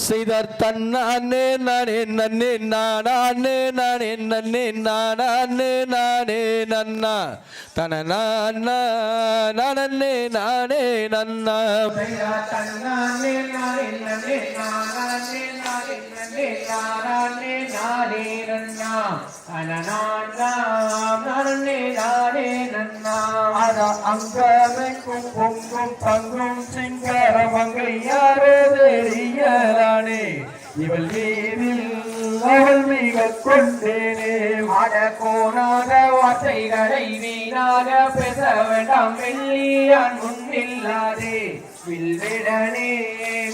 செய்தார் தன்னானே நானே நன்னே நானே நானே நன்னே நானே நானே நன்னா தன நானே நானே நன்னா தன்னானே நானே நன்னே நானே நானே நன்னே நானே நானே நன்னா நானே நானே நன்னா அத அங்கமைக்கும் பொங்கும் பங்கும் சிங்கர மங்கையாரே தெரியலானே இவள் மீதில் அவள் மிக கொண்டேனே அட கோணாத வார்த்தைகளை வீணாக பேச வேண்டாம் வெள்ளியான் முன்னில்லாதே வில்விடனே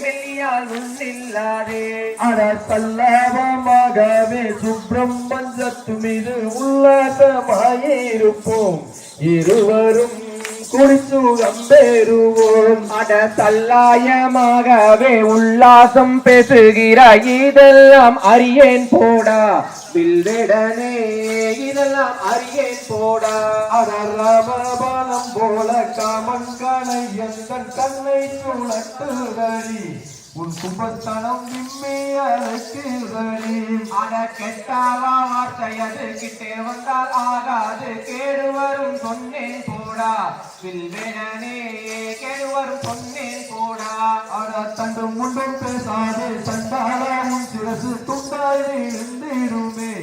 வெள்ளியால் முன்னில்லாதே அட சல்லாபமாகவே சுப்பிரமஞ்சத்து மீது உல்லாசமாயிருப்போம் இருவரும் குடிச்சுகம் பெறுவோம் அட தல்லாயமாகவே உல்லாசம் பேசுகிறாய் இதெல்லாம் அறியேன் போடா வில்விடனே இதெல்லாம் அறியேன் போடா அட ராமபானம் போல காமன் கணை எந்தன் கண்ணை சுழட்டுதடி உன் கும்பஸ்தனம் விம்மி அழைக்குதடி அட கெட்டாவா வார்த்தை அது கிட்டே வந்தால் ஆகாது கேடு வரும் சொன்னேன் போடா வில்விடனே கேடு வரும் சொன்னேன் போடா அட தண்டும் முண்டும் பேசாது சண்டால உன் சிரசு துண்டாய் இருந்திடுமே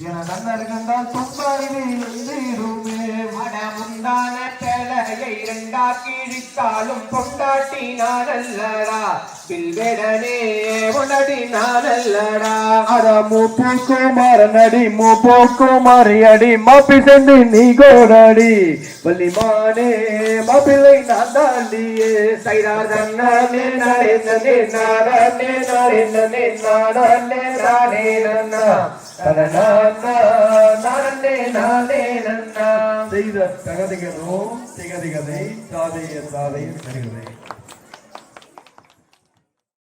என தன்னர் கண்டால் துண்டாய் இருந்திடுமே அட முந்தான தலையை இரண்டா கிழித்தாலும் பொண்டாட்டி நானல்லடா வில்விடனே உனடி நானல்லடா அட மூப்பூக்கு மரநடி மூப்போக்கு மறியடி மாப்பி சென்று நீ கோடடி வள்ளிமானே மாப்பிள்ளை நான் தாண்டியே சைடார் தன்னானே நானே நன்னே நானே நானே நன்னே நானே நானே நன்னா நானே நானே நன்னா செய்த தகதிகளோ திகதிகதை சாதைய சாதையில் தருகிறேன்.